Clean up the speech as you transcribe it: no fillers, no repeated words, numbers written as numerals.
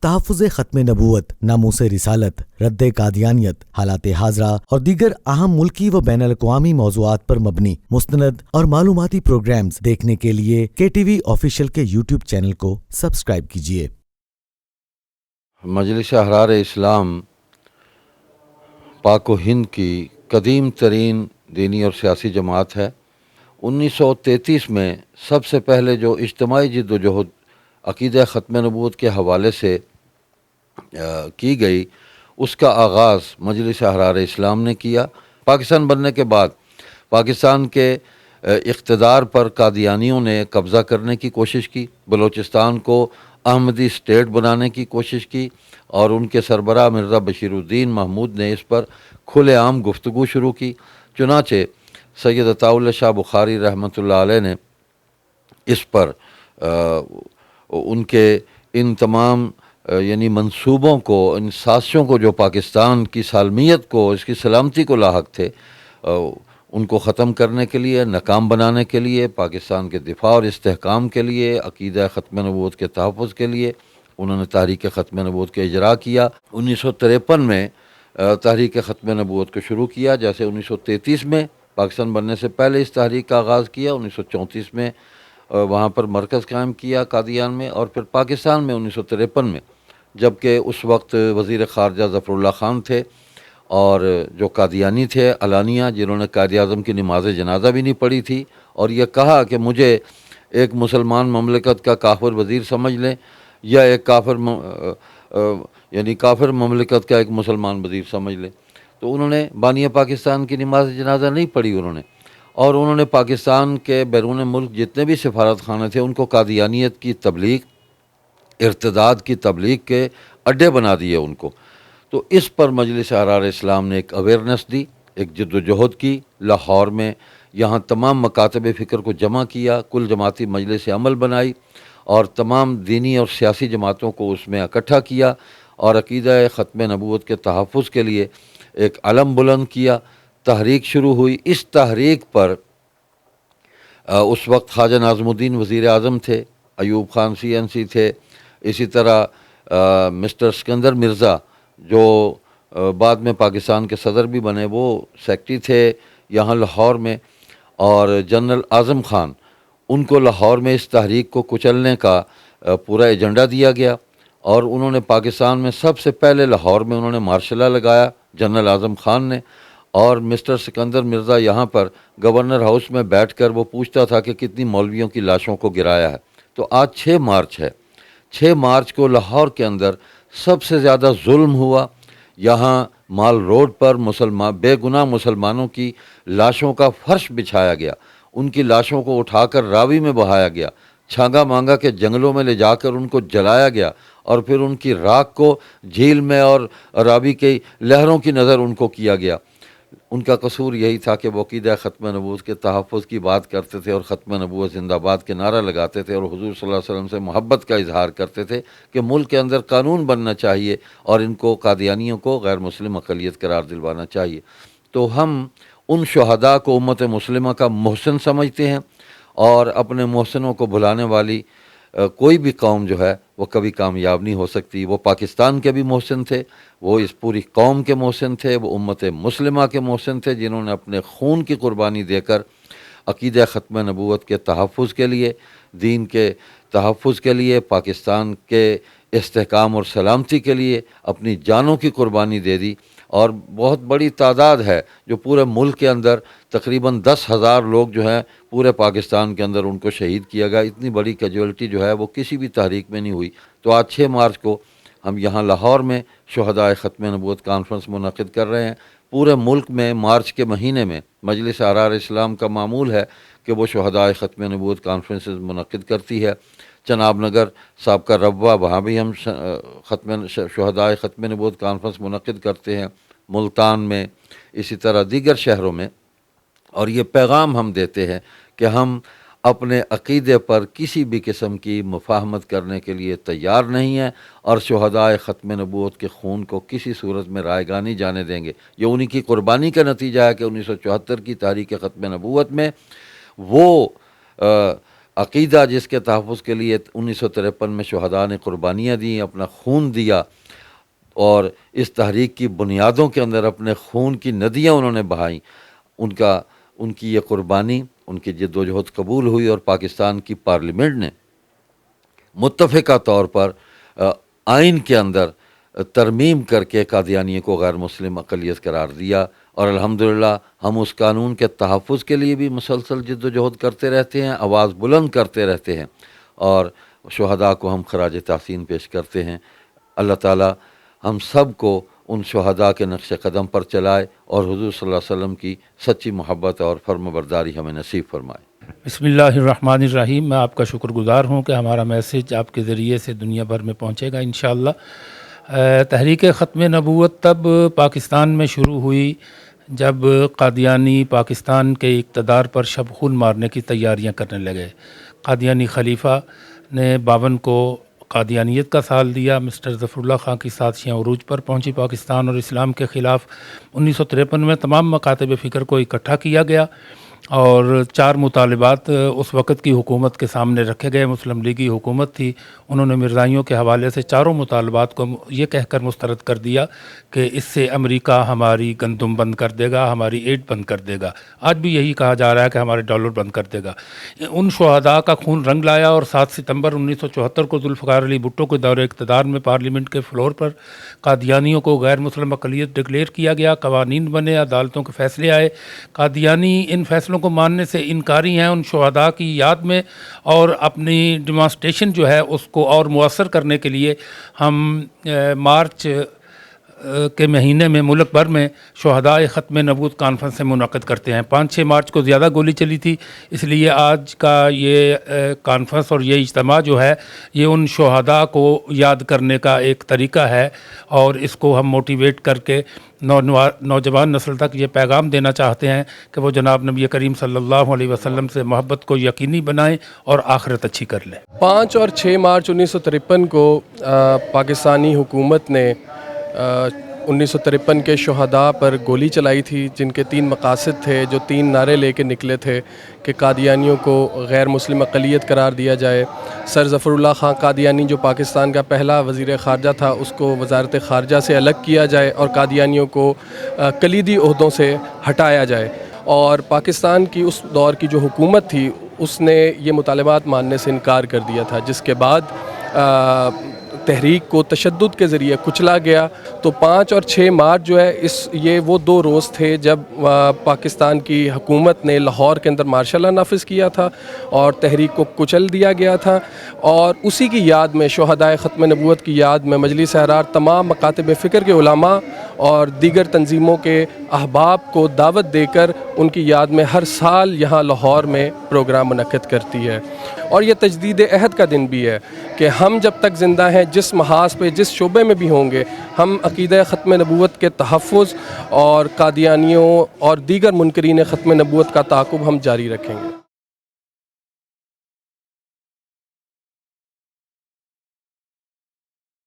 تحفظ ختم نبوت، ناموس رسالت، رد قادیانیت، حالات حاضرہ اور دیگر اہم ملکی و بین الاقوامی موضوعات پر مبنی مستند اور معلوماتی پروگرامز دیکھنے کے لیے کے ٹی وی آفیشیل کے یوٹیوب چینل کو سبسکرائب کیجیے۔ مجلس احرار اسلام پاک و ہند کی قدیم ترین دینی اور سیاسی جماعت ہے۔ 1933 میں سب سے پہلے جو اجتماعی جد و جہد عقیدہ ختم نبوت کے حوالے سے کی گئی، اس کا آغاز مجلس احرار اسلام نے کیا۔ پاکستان بننے کے بعد پاکستان کے اقتدار پر قادیانیوں نے قبضہ کرنے کی کوشش کی، بلوچستان کو احمدی اسٹیٹ بنانے کی کوشش کی، اور ان کے سربراہ مرزا بشیر الدین محمود نے اس پر کھلے عام گفتگو شروع کی۔ چنانچہ سید عطاء اللہ شاہ بخاری رحمۃ اللہ علیہ نے اس پر ان کے ان تمام یعنی منصوبوں کو، ان سازشوں کو جو پاکستان کی سالمیت کو، اس کی سلامتی کو لاحق تھے، ان کو ختم کرنے کے لیے، ناکام بنانے کے لیے، پاکستان کے دفاع اور استحکام کے لیے، عقیدہ ختم نبوت کے تحفظ کے لیے انہوں نے تحریک ختم نبوت کا اجرا کیا۔ 1953 میں تحریک ختم نبوت کو شروع کیا، جیسے 1933 میں پاکستان بننے سے پہلے اس تحریک کا آغاز کیا، 1934 میں وہاں پر مرکز قائم کیا قادیان میں، اور پھر پاکستان میں 1953 میں، جبکہ اس وقت وزیر خارجہ ظفر اللہ خان تھے، اور جو قادیانی تھے علانیہ، جنہوں نے قائد اعظم کی نماز جنازہ بھی نہیں پڑھی تھی، اور یہ کہا کہ مجھے ایک مسلمان مملکت کا کافر وزیر سمجھ لیں، یا ایک کافر مملکت کا ایک مسلمان وزیر سمجھ لیں۔ تو انہوں نے بانی پاکستان کی نماز جنازہ نہیں پڑھی اور انہوں نے پاکستان کے بیرون ملک جتنے بھی سفارت خانے تھے ان کو قادیانیت کی تبلیغ، ارتداد کی تبلیغ کے اڈے بنا دیے ان کو۔ تو اس پر مجلس احرار اسلام نے ایک اویئرنیس دی، ایک جد و جہد کی، لاہور میں یہاں تمام مکاتب فکر کو جمع کیا، کل جماعتی مجلس عمل بنائی، اور تمام دینی اور سیاسی جماعتوں کو اس میں اکٹھا کیا، اور عقیدہ ختم نبوت کے تحفظ کے لیے ایک علم بلند کیا۔ تحریک شروع ہوئی۔ اس تحریک پر اس وقت خواجہ ناظم الدین وزیر اعظم تھے، ایوب خان سی این سی تھے، اسی طرح مسٹر سکندر مرزا جو بعد میں پاکستان کے صدر بھی بنے، وہ سیکٹری تھے یہاں لاہور میں، اور جنرل اعظم خان، ان کو لاہور میں اس تحریک کو کچلنے کا پورا ایجنڈا دیا گیا، اور انہوں نے پاکستان میں سب سے پہلے لاہور میں انہوں نے مارشل لا لگایا جنرل اعظم خان نے، اور مسٹر سکندر مرزا یہاں پر گورنر ہاؤس میں بیٹھ کر وہ پوچھتا تھا کہ کتنی مولویوں کی لاشوں کو گرایا ہے۔ تو آج 6 مارچ ہے، 6 مارچ کو لاہور کے اندر سب سے زیادہ ظلم ہوا۔ یہاں مال روڈ پر بے گناہ مسلمانوں کی لاشوں کا فرش بچھایا گیا، ان کی لاشوں کو اٹھا کر راوی میں بہایا گیا، چھانگا مانگا کے جنگلوں میں لے جا کر ان کو جلایا گیا، اور پھر ان کی راکھ کو جھیل میں اور راوی کی لہروں کی نظر ان کو کیا گیا۔ ان کا قصور یہی تھا کہ وہ عقیدہ ختم نبوت کے تحفظ کی بات کرتے تھے، اور ختم نبوت زندہ باد کے نعرہ لگاتے تھے، اور حضور صلی اللہ علیہ وسلم سے محبت کا اظہار کرتے تھے کہ ملک کے اندر قانون بننا چاہیے، اور ان کو قادیانیوں کو غیر مسلم اقلیت قرار دلوانا چاہیے۔ تو ہم ان شہداء کو امت مسلمہ کا محسن سمجھتے ہیں، اور اپنے محسنوں کو بھلانے والی کوئی بھی قوم جو ہے وہ کبھی کامیاب نہیں ہو سکتی۔ وہ پاکستان کے بھی محسن تھے، وہ اس پوری قوم کے محسن تھے، وہ امت مسلمہ کے محسن تھے، جنہوں نے اپنے خون کی قربانی دے کر عقیدہ ختم نبوت کے تحفظ کے لیے، دین کے تحفظ کے لیے، پاکستان کے استحکام اور سلامتی کے لیے اپنی جانوں کی قربانی دے دی۔ اور بہت بڑی تعداد ہے جو پورے ملک کے اندر تقریباً 10,000 لوگ جو ہیں پورے پاکستان کے اندر ان کو شہید کیا گیا۔ اتنی بڑی کیجولٹی جو ہے وہ کسی بھی تحریک میں نہیں ہوئی۔ تو آج 6 مارچ کو ہم یہاں لاہور میں شہداء ختم نبوت کانفرنس منعقد کر رہے ہیں۔ پورے ملک میں مارچ کے مہینے میں مجلس احرار اسلام کا معمول ہے کہ وہ شہداء ختم نبوت کانفرنسز منعقد کرتی ہے۔ چناب نگر سابقہ ربوہ، وہاں بھی ہم شہداء ختم نبوت کانفرنس منعقد کرتے ہیں، ملتان میں، اسی طرح دیگر شہروں میں۔ اور یہ پیغام ہم دیتے ہیں کہ ہم اپنے عقیدے پر کسی بھی قسم کی مفاہمت کرنے کے لیے تیار نہیں ہیں، اور شہداء ختم نبوت کے خون کو کسی صورت میں رائیگاں نہیں جانے دیں گے۔ یہ انہی کی قربانی کا نتیجہ ہے کہ 1974 کی تحریک ختم نبوت میں وہ عقیدہ جس کے تحفظ کے لیے 1953 میں شہداء نے قربانیاں دیں، اپنا خون دیا، اور اس تحریک کی بنیادوں کے اندر اپنے خون کی ندیاں انہوں نے بہائیں، ان کی یہ قربانی، ان کی جد و جہد قبول ہوئی، اور پاکستان کی پارلیمنٹ نے متفقہ طور پر آئین کے اندر ترمیم کر کے قادیانیوں کو غیر مسلم اقلیت قرار دیا، اور الحمدللہ ہم اس قانون کے تحفظ کے لیے بھی مسلسل جد و جہد کرتے رہتے ہیں، آواز بلند کرتے رہتے ہیں، اور شہداء کو ہم خراج تحسین پیش کرتے ہیں۔ اللہ تعالی ہم سب کو ان شہداء کے نقش قدم پر چلائے، اور حضور صلی اللہ علیہ وسلم کی سچی محبت اور فرمانبرداری ہمیں نصیب فرمائے۔ بسم اللہ الرحمن الرحیم۔ میں آپ کا شکر گزار ہوں کہ ہمارا میسیج آپ کے ذریعے سے دنیا بھر میں پہنچے گا انشاءاللہ۔ تحریک ختم نبوت تب پاکستان میں شروع ہوئی جب قادیانی پاکستان کے اقتدار پر شب خون مارنے کی تیاریاں کرنے لگے۔ قادیانی خلیفہ نے 52 کو قادیانیت کا سال دیا۔ مسٹر ظفر اللہ خان کی سازشیں عروج پر پہنچی۔ پاکستان اور اسلام کے خلاف 1953 میں تمام مکاتب فکر کو اکٹھا کیا گیا، اور 4 مطالبات اس وقت کی حکومت کے سامنے رکھے گئے۔ مسلم لیگی حکومت تھی، انہوں نے مرزائیوں کے حوالے سے 4 مطالبات کو یہ کہہ کر مسترد کر دیا کہ اس سے امریکہ ہماری گندم بند کر دے گا، ہماری ایڈ بند کر دے گا۔ آج بھی یہی کہا جا رہا ہے کہ ہمارے ڈالر بند کر دے گا۔ ان شہداء کا خون رنگ لایا، اور 7 ستمبر 1974 کو ذوالفقار علی بھٹو کے دور اقتدار میں پارلیمنٹ کے فلور پر قادیانیوں کو غیر مسلم اقلیت ڈکلیئر کیا گیا۔ قوانین بنے، عدالتوں کے فیصلے آئے۔ قادیانی ان فیصلوں کو ماننے سے انکاری ہیں۔ ان شہداء کی یاد میں اور اپنی ڈیمانسٹریشن جو ہے اس کو اور مؤثر کرنے کے لیے ہم مارچ کے مہینے میں ملک بھر میں شہداء ختم نبوت کانفرنس سے منعقد کرتے ہیں۔ 5-6 مارچ کو زیادہ گولی چلی تھی، اس لیے آج کا یہ کانفرنس اور یہ اجتماع جو ہے یہ ان شہداء کو یاد کرنے کا ایک طریقہ ہے، اور اس کو ہم موٹیویٹ کر کے نوجوان نسل تک یہ پیغام دینا چاہتے ہیں کہ وہ جناب نبی کریم صلی اللہ علیہ وسلم سے محبت کو یقینی بنائیں اور آخرت اچھی کر لیں۔ 5 اور 6 مارچ 1953 کو پاکستانی حکومت نے 1953 کے شہداء پر گولی چلائی تھی، جن کے 3 مقاصد تھے، جو 3 نعرے لے کے نکلے تھے کہ قادیانیوں کو غیر مسلم اقلیت قرار دیا جائے، سر ظفر اللہ خان قادیانی جو پاکستان کا پہلا وزیر خارجہ تھا اس کو وزارت خارجہ سے الگ کیا جائے، اور قادیانیوں کو کلیدی عہدوں سے ہٹایا جائے۔ اور پاکستان کی اس دور کی جو حکومت تھی اس نے یہ مطالبات ماننے سے انکار کر دیا تھا، جس کے بعد تحریک کو تشدد کے ذریعے کچلا گیا۔ تو 5 اور 6 مارچ جو ہے یہ وہ 2 روز تھے جب پاکستان کی حکومت نے لاہور کے اندر مارشل لا نافذ کیا تھا اور تحریک کو کچل دیا گیا تھا، اور اسی کی یاد میں شہداء ختم نبوت کی یاد میں مجلس احرار تمام مکاتب فکر کے علماء اور دیگر تنظیموں کے احباب کو دعوت دے کر ان کی یاد میں ہر سال یہاں لاہور میں پروگرام منعقد کرتی ہے۔ اور یہ تجدید عہد کا دن بھی ہے کہ ہم جب تک زندہ ہیں، جس محاذ پہ جس شعبے میں بھی ہوں گے، ہم عقیدہ ختم نبوت کے تحفظ اور قادیانیوں اور دیگر منکرین ختم نبوت کا تعاقب ہم جاری رکھیں گے۔